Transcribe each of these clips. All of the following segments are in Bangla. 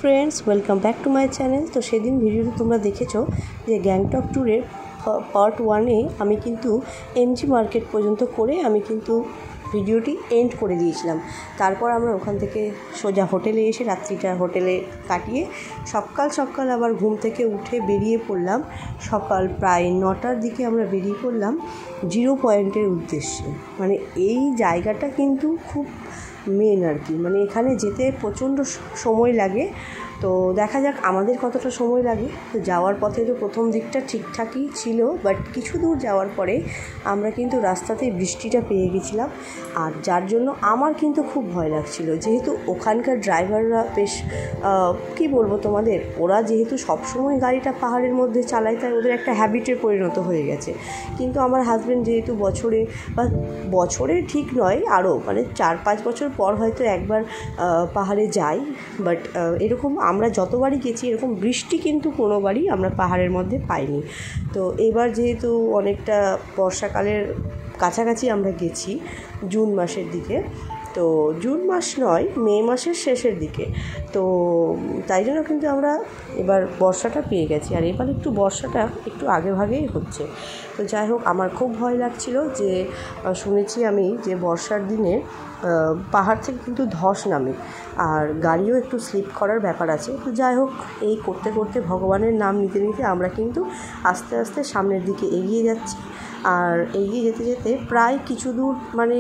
Friends, welcome back to my channel. তো সেদিন ভিডিওতে তোমরা দেখেছো যে গ্যাংটক ট্যুরের পার্ট 1-এ আমি কিন্তু এমজি মার্কেট পর্যন্ত করে আমি কিন্তু ভিডিওটি এন্ড করে দিয়েছিলাম। তারপর আমরা ওখান থেকে সোজা হোটেলে এসে রাত্রিটা হোটেলে কাটিয়ে সকাল আবার ঘুম থেকে উঠে বেরিয়ে পড়লাম। সকাল প্রায় 9টার দিকে আমরা বেরিয়ে পড়লাম জিরো পয়েন্টের উদ্দেশ্যে। মানে এই জায়গাটা কিন্তু খুব মেন আর কি, মানে এখানে যেতে প্রচণ্ড সময় লাগে। তো দেখা যাক আমাদের কতটা সময় লাগে। তো যাওয়ার পথে তো প্রথম দিকটা ঠিকঠাকই ছিল, বাট কিছু দূর যাওয়ার পরে আমরা কিন্তু রাস্তাতেই বৃষ্টিটা পেয়ে গেছিলাম, আর যার জন্য আমার কিন্তু খুব ভয় লাগছিল। যেহেতু ওখানকার ড্রাইভাররা বেশ কী বলবো তোমাদের, ওরা যেহেতু সবসময় গাড়িটা পাহাড়ের মধ্যে চালায়, তাই ওদের একটা হ্যাবিটে পরিণত হয়ে গেছে। কিন্তু আমার হাজব্যান্ড যেহেতু বছরে ঠিক নয়, আরও মানে 4-5 বছর পর হয়তো একবার পাহাড়ে যাই, বাট এরকম আমরা যতবারই গেছি এরকম বৃষ্টি কিন্তু কোনোবারই আমরা পাহাড়ের মধ্যে পাইনি। তো এবার যেহেতু অনেকটা বর্ষাকালের কাছাকাছি আমরা গেছি, জুন মাসের দিকে, তো জুন মাস নয়, মে মাসের শেষের দিকে, তো তাই জন্য কিন্তু আমরা এবার বর্ষাটা পেয়ে গেছি। আর এবার একটু বর্ষাটা একটু আগেভাগেই হচ্ছে। তো যাই হোক, আমার খুব ভয় লাগছিল যে শুনেছি আমি যে বর্ষার দিনে পাহাড় থেকে কিন্তু ধস নামে আর গাড়িও একটু স্লিপ করার ব্যাপার আছে। তো যাই হোক, এই করতে করতে ভগবানের নাম নিতে নিতে আমরা কিন্তু আস্তে আস্তে সামনের দিকে এগিয়ে যাচ্ছি। আর এগিয়ে যেতে যেতে প্রায় কিছু দূর মানে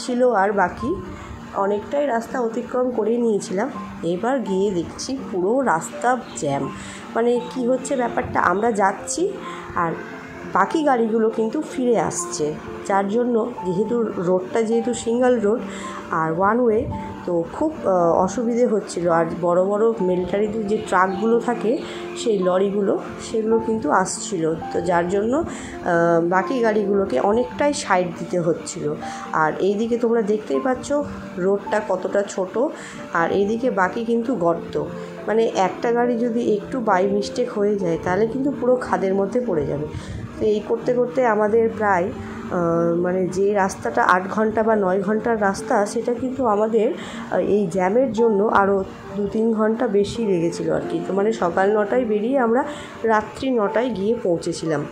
ছিল আর বাকি, অনেকটাই রাস্তা অতিক্রম করে নিয়েছিলাম। এবার গিয়ে দেখছি পুরো রাস্তা জ্যাম। মানে কি হচ্ছে ব্যাপারটা, আমরা যাচ্ছি আর বাকি গাড়িগুলো কিন্তু ফিরে আসছে, যার জন্য রোডটা যেহেতু সিঙ্গেল রোড আর ওয়ান ওয়ে, তো খুব অসুবিধে হচ্ছিল। আর বড় বড় মিলিটারিদের যে ট্রাকগুলো থাকে, সেই লরিগুলো, সেগুলো কিন্তু আসছিল। তো যার জন্য বাকি গাড়িগুলোকে অনেকটাই সাইড দিতে হচ্ছিল। আর এইদিকে তোমরা দেখতেই পাচ্ছ রোডটা কতটা ছোট, আর এইদিকে বাকি কিন্তু গর্ত। মানে একটা গাড়ি যদি একটু বাই মিস্টেক হয়ে যায় তাহলে কিন্তু পুরো খাদের মধ্যে পড়ে যাবে। তো এই করতে করতে আমাদের প্রায় মানে যে রাস্তাটা 8 ঘন্টা বা 9 ঘন্টার রাস্তা, সেটা কিন্তু আমাদের এই জ্যামের জন্য আরও 2-3 ঘন্টা বেশি লেগেছিলো আর কি। তো মানে সকাল 9টায় বেরিয়ে আমরা রাত্রি 9টায় গিয়ে পৌঁছেছিলাম,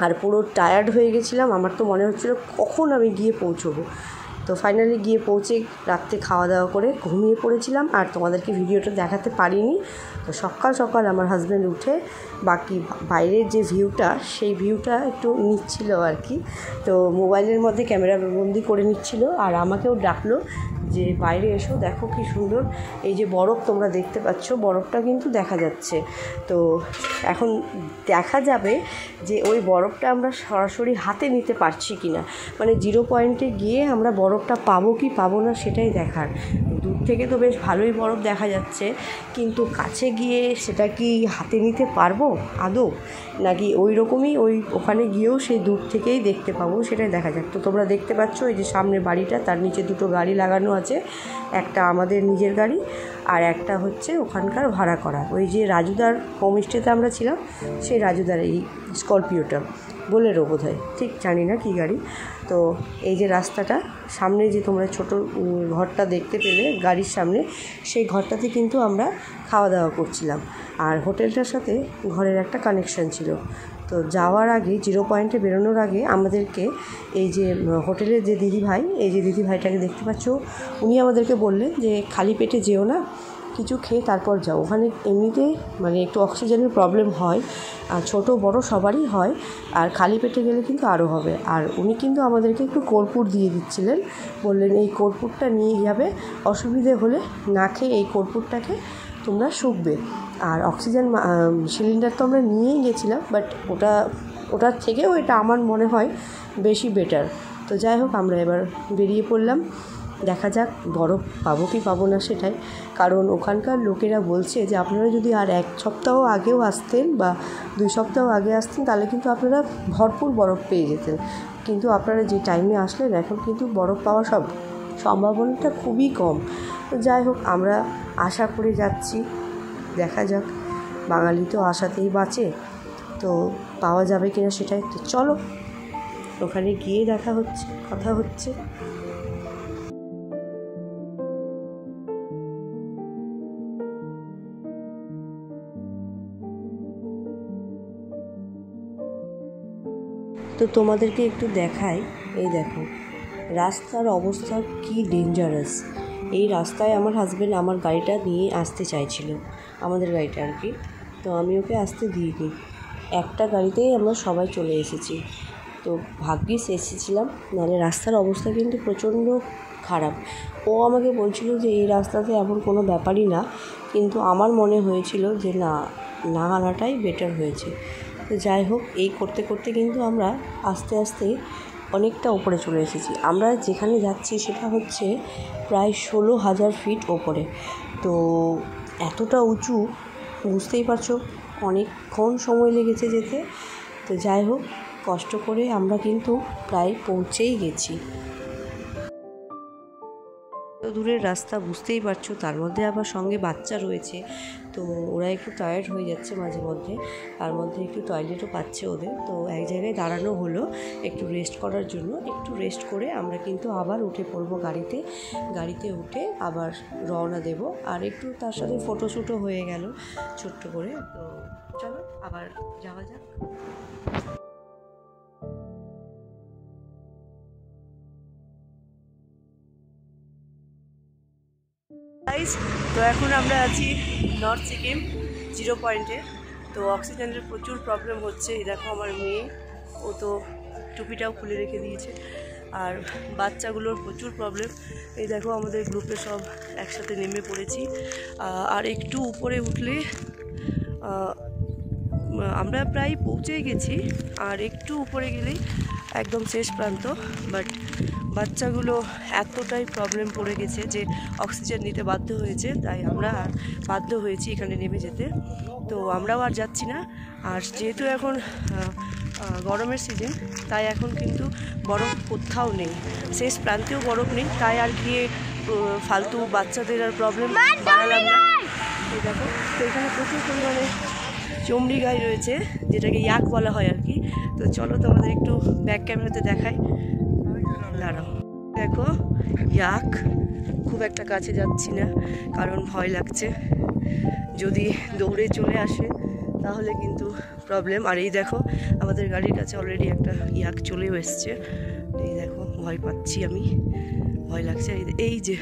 আর পুরো টায়ার্ড হয়ে গেছিলাম। আমার তো মনে হচ্ছিলো কখন আমি গিয়ে পৌঁছবো। তো ফাইনালি গিয়ে পৌঁছে রাত্রে খাওয়া দাওয়া করে ঘুমিয়ে পড়েছিলাম, আর তোমাদেরকে ভিডিওটা দেখাতে পারিনি। তো সকাল আমার হাজব্যান্ড উঠে বাকি বাইরের যে ভিউটা, সেই ভিউটা একটু নিচ্ছিল আর কি। তো মোবাইলের মধ্যে ক্যামেরা বন্দি করে নিচ্ছিল, আর আমাকেও ডাকলো যে বাইরে এসো, দেখো কি সুন্দর এই যে বরফ তোমরা দেখতে পাচ্ছ, বরফটা কিন্তু দেখা যাচ্ছে। তো এখন দেখা যাবে যে ওই বরফটা আমরা সরাসরি হাতে নিতে পারছি কি না, মানে জিরো পয়েন্টে গিয়ে আমরা বরফটা পাবো কি পাবো না সেটাই দেখার। দূর থেকে তো বেশ ভালোই বরফ দেখা যাচ্ছে, কিন্তু কাছে গিয়ে সেটা কি হাতে নিতে পারবো আদৌ, নাকি ওই রকমই ওখানে গিয়েও সেই দূর থেকেই দেখতে পাবো, সেটাই দেখা যাক। তো তোমরা দেখতে পাচ্ছ এই যে সামনে বাড়িটা, তার নিচে 2টো গাড়ি লাগানো আছে, একটা আমাদের নিজের গাড়ি আর একটা হচ্ছে ওখানকার ভাড়া করা। ওই যে রাজুদার হোমস্টেতে আমরা ছিলাম, সেই রাজুদার এই স্করপিওটা, বোলেরো বোধহয়, ঠিক জানি না কী গাড়ি। তো এই যে রাস্তাটা সামনে যে তোমরা ছোট ঘরটা দেখতে পেলে গাড়ির সামনে, সেই ঘরটাতে কিন্তু আমরা খাওয়া দাওয়া করছিলাম, আর হোটেলটার সাথে ঘরের একটা কানেকশান ছিল। তো যাওয়ার আগে, জিরো পয়েন্টে বেরোনোর আগে আমাদেরকে এই যে হোটেলের যে দিদিভাই, এই যে দিদিভাইটাকে দেখতে পাচ্ছ, উনি আমাদেরকে বললেন যে খালি পেটে যেও না, কিছু খেয়ে তারপর যাও। ওখানে এমনিতেই মানে একটু অক্সিজেনের প্রবলেম হয়, আর ছোটো বড় সবারই হয়, আর খালি পেটে গেলে কিন্তু আরও হবে। আর উনি কিন্তু আমাদেরকে একটু কর্পূর দিয়ে দিচ্ছিলেন, বললেন এই কর্পূরটা নিয়ে যাবে, অসুবিধে হলে না খেয়ে এই কর্পূরটাকে তোমরা শুকবে। আর অক্সিজেন সিলিন্ডার তো আমরা নিয়েই গেছিলাম, বাট ওটার থেকেও এটা আমার মনে হয় বেশি বেটার। তো যাই হোক, আমরা এবার বেরিয়ে পড়লাম, দেখা যাক বরফ পাবো কি পাবো না সেটাই। কারণ ওখানকার লোকেরা বলছে যে আপনারা যদি আর 1 সপ্তাহ আগেও আসতেন বা 2 সপ্তাহ আগে আসতেন, তাহলে কিন্তু আপনারা ভরপুর বরফ পেয়ে যেতেন। কিন্তু আপনারা যে টাইমে আসলেন, এখন কিন্তু বরফ পাওয়ার সম্ভাবনাটা খুবই কম। তো যাই হোক, আমরা আশা করে যাচ্ছি, দেখা যাক, বাঙালি তো আশাতেই বাঁচে, তো পাওয়া যাবে কিনা সেটাই। তো চলো ওখানে গিয়ে কথা হচ্ছে। তো তোমাদেরকে একটু দেখাই। এই দেখো রাস্তার অবস্থা কি ডেঞ্জারাস। এই রাস্তায় আমার হাজব্যান্ড আমার গাড়িটা নিয়ে আসতে চাইছিল, আমাদের গাড়িটা আর কি। তো আমি ওকে আসতে দিইনি, একটা গাড়িতেই আমরা সবাই চলে এসেছি। তো ভাগ্যিস এসেছিলাম, নাহলে রাস্তার অবস্থা কিন্তু প্রচণ্ড খারাপ। ও আমাকে বলছিল যে এই রাস্তাতে এমন কোনো ব্যাপারই না, কিন্তু আমার মনে হয়েছিল যে না আনাটাই বেটার হয়েছে। তো যাই হোক, এই করতে করতে কিন্তু আমরা আস্তে আস্তে অনেকটা ওপরে চলে এসেছি। আমরা যেখানে যাচ্ছি সেটা হচ্ছে প্রায় 16,000 ফিট ওপরে। তো এতটা উঁচু, বুঝতেই পারছো অনেকক্ষণ সময় লেগেছে যেতে। তো যাই হোক, কষ্ট করে আমরা কিন্তু প্রায় পৌঁছেই গেছি। তো দূরের রাস্তা বুঝতেই পারছো, তার মধ্যে আবার সঙ্গে বাচ্চা রয়েছে, তো ওরা একটু টায়ার্ড হয়ে যাচ্ছে মাঝে মধ্যে, তার মধ্যে একটু টয়লেটও পাচ্ছে ওদের। তো এক জায়গায় দাঁড়ানো হলো একটু রেস্ট করার জন্য। একটু রেস্ট করে আমরা কিন্তু আবার উঠে পড়বো গাড়িতে উঠে আবার রওনা দেব। আর একটু তার সাথে ফটোশ্যুটও হয়ে গেল ছোট্ট করে। তো চলো আবার যাওয়া যাক। তো এখন আমরা আছি নর্থ সিকিম 0 পয়েন্টে। তো অক্সিজেনের প্রচুর প্রবলেম হচ্ছে। এই দেখো আমার মেয়ে, ও তো টুপিটাও খুলে রেখে দিয়েছে, আর বাচ্চাগুলোর প্রচুর প্রবলেম। এই দেখো আমাদের গ্রুপে সব একসাথে নেমে পড়েছি। আর একটু উপরে উঠলে আমরা প্রায় পৌঁছেই গেছি, আর একটু উপরে গেলেই একদম শেষ প্রান্ত। বাট বাচ্চাগুলো এতটাই প্রবলেম পড়ে গেছে যে অক্সিজেন নিতে বাধ্য হয়েছে, তাই আমরা বাধ্য হয়েছি এখানে নেমে যেতে। তো আমরাও আর যাচ্ছি না। আর যেহেতু এখন গরমের সিজন, তাই এখন কিন্তু বরফ কোথাও নেই, শেষ প্রান্তেও বরফ নেই, তাই আর গিয়ে ফালতু বাচ্চাদের আর প্রবলেম বাড়ালাম না। এই দেখো, তো এখানে প্রচুর পরিমাণে চমড়ি গাই রয়েছে, যেটাকে ইয়াক বলা হয় আর কি। তো চলো তোমাদের একটু ব্যাক ক্যামেরাতে দেখাই, দাঁড়াও। দেখো ইয়াক, খুব একটা কাছে যাচ্ছি না কারণ ভয় লাগছে, যদি দৌড়ে চলে আসে তাহলে কিন্তু প্রবলেম। আর এই দেখো আমাদের গাড়ির কাছে অলরেডি একটা ইয়াক চলেও এসছে। এই দেখো, ভয় পাচ্ছি আমি, ভয় লাগছে। এই যে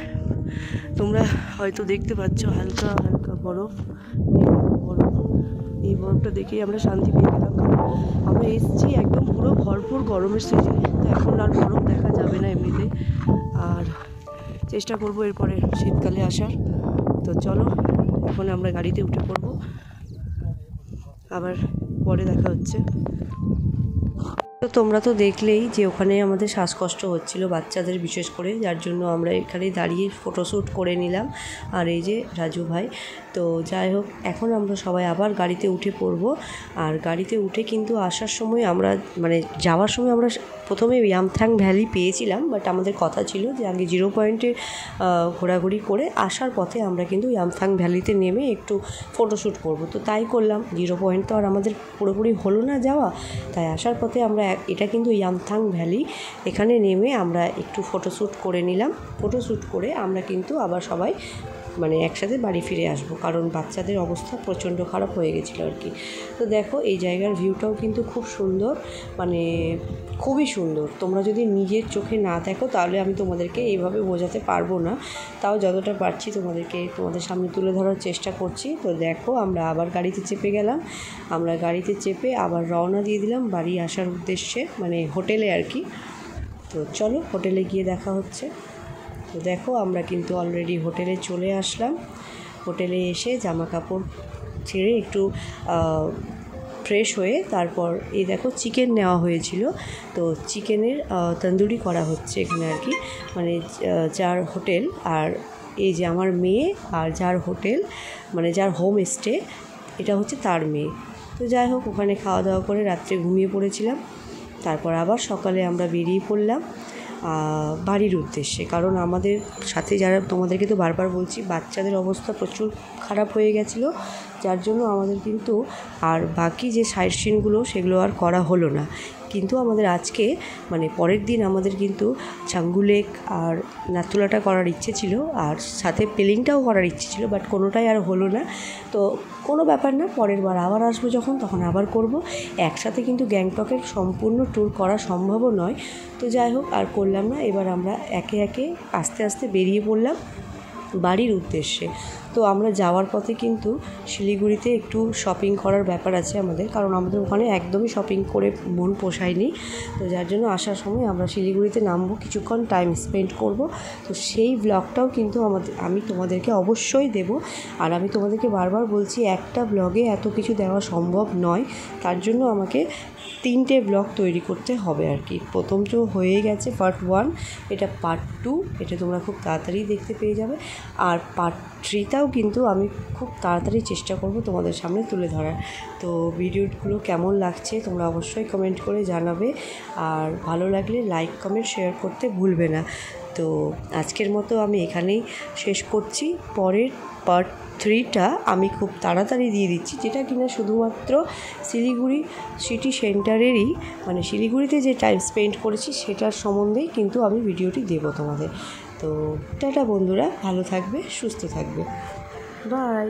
তোমরা হয়তো দেখতে পাচ্ছ হালকা হালকা বরফ, এই বরফটা দেখেই আমরা শান্তি পেয়ে গেলাম। কারণ আমরা এসেছি একদম পুরো ভরপুর গরমের সিজনে, তো এখন আর বরফ দেখা যাবে না এমনিতে। আর চেষ্টা করবো এরপরে শীতকালে আসার। তো চলো এখন আমরা গাড়িতে উঠে পড়বো, আবার পরে দেখা হচ্ছে। তো তোমরা তো দেখলেই যে ওখানে আমাদের শ্বাসকষ্ট হচ্ছিল বাচ্চাদের বিশেষ করে, যার জন্য আমরা এখানে দাঁড়িয়ে ফটোশ্যুট করে নিলাম। আর এই যে রাজু ভাই। তো যাই হোক, এখন আমরা সবাই আবার গাড়িতে উঠে পড়বো। আর গাড়িতে উঠে কিন্তু আসার সময় আমরা যাওয়ার সময় আমরা প্রথমে ইয়ামথাং ভ্যালি পেয়েছিলাম, বাট আমাদের কথা ছিল যে আগে 0 পয়েন্টে ঘোরাঘুরি করে আসার পথে আমরা কিন্তু ইয়ামথাং ভ্যালিতে নেমে একটু ফটোশ্যুট করব। তো তাই করলাম। 0 পয়েন্ট তো আর আমাদের পুরোপুরি হলো না যাওয়া, তাই আসার পথে আমরা এটা কিন্তু ইয়ামথাং ভ্যালি, এখানে নেমে আমরা একটু ফটোশ্যুট করে নিলাম। ফটোশ্যুট করে আমরা কিন্তু আবার সবাই একসাথে বাড়ি ফিরে আসবো, কারণ বাচ্চাদের অবস্থা প্রচণ্ড খারাপ হয়ে গেছিলো আর কি। তো দেখো এই জায়গার ভিউটাও কিন্তু খুব সুন্দর, খুবই সুন্দর। তোমরা যদি নিজের চোখে না দেখো তাহলে আমি তোমাদেরকে এইভাবে বোঝাতে পারবো না, তাও যতটা পারছি তোমাদের সামনে তুলে ধরার চেষ্টা করছি। তো দেখো আমরা আবার গাড়িতে চেপে গেলাম, আমরা গাড়িতে চেপে আবার রওনা দিয়ে দিলাম বাড়ি আসার উদ্দেশ্যে, হোটেলে আর কি। তো চলো হোটেলে গিয়ে দেখা হচ্ছে। তো দেখো আমরা কিন্তু অলরেডি হোটেলে চলে আসলাম। হোটেলে এসে জামা কাপড় ছেড়ে একটু ফ্রেশ হয়ে তারপর এই দেখো চিকেন নেওয়া হয়েছিল। তো চিকেনের তন্দুরি করা হচ্ছে এখানে আর কি, যার হোটেল, আর এই যে আমার মেয়ে, আর যার হোটেল যার হোম স্টে, এটা হচ্ছে তার মেয়ে। তো যাই হোক, ওখানে খাওয়া দাওয়া করে রাত্রে ঘুমিয়ে পড়েছিলাম। তারপর আবার সকালে আমরা বেরিয়ে পড়লাম বাড়ির উদ্দেশ্যে, কারণ আমাদের সাথে যারা, তোমাদেরকে তো বারবার বলছি, বাচ্চাদের অবস্থা প্রচুর খারাপ হয়ে গেছিলো, যার জন্য আমাদের কিন্তু আর বাকি যে সাইট সিনগুলো সেগুলো আর করা হলো না। কিন্তু আমাদের আজকে মানে পরের দিন আমাদের কিন্তু ছাঙ্গু লেক আর নাথুলাটা করার ইচ্ছে ছিল, আর সাথে পেলিংটাও করার ইচ্ছে ছিল, বাট কোনোটাই আর হলো না। তো কোনো ব্যাপার না, পরের বার আবার আসবো যখন, তখন আবার করব। একসাথে কিন্তু গ্যাংটকের সম্পূর্ণ ট্যুর করা সম্ভবও নয়। তো যাই হোক, আর করলাম না। এবার আমরা একে একে আস্তে আস্তে বেরিয়ে পড়লাম বাড়ির উদ্দেশ্যে। তো আমরা যাওয়ার পথে কিন্তু শিলিগুড়িতে একটু শপিং করার ব্যাপার আছে আমাদের, কারণ আমাদের ওখানে একদমই শপিং করে মন পোষায়নি। তো যার জন্য আসার সময় আমরা শিলিগুড়িতে নামবো, কিছুক্ষণ টাইম স্পেন্ড করব। তো সেই ব্লগটাও কিন্তু আমি তোমাদেরকে অবশ্যই দেব। আর আমি তোমাদেরকে বারবার বলছি, একটা ব্লগে এত কিছু দেওয়া সম্ভব নয়, তার জন্য আমাকে 3টে ব্লগ তৈরি করতে হবে আর কি। প্রথম তো হয়ে গেছে পার্ট 1, এটা পার্ট 2, এটা তোমরা খুব তাড়াতাড়ি দেখতে পেয়ে যাবে। আর পার্ট 3টাও কিন্তু আমি খুব তাড়াতাড়ি চেষ্টা করব তোমাদের সামনে তুলে ধরার। তো ভিডিওগুলো কেমন লাগছে তোমরা অবশ্যই কমেন্ট করে জানাবে, আর ভালো লাগলে লাইক কমেন্ট শেয়ার করতে ভুলবে না। তো আজকের মতো আমি এখানেই শেষ করছি। পরের পার্ট 3টা আমি খুব তাড়াতাড়ি দিয়ে দিচ্ছি, যেটা কিনা শুধুমাত্র শিলিগুড়ি সিটি সেন্টারেরই, মানে শিলিগুড়িতে যে টাইম স্পেন্ড করেছি সেটার সম্বন্ধেই কিন্তু আমি ভিডিওটি দেবো তোমাদের। তো টাটা বন্ধুরা, ভালো থাকবে, সুস্থ থাকবে, বাই।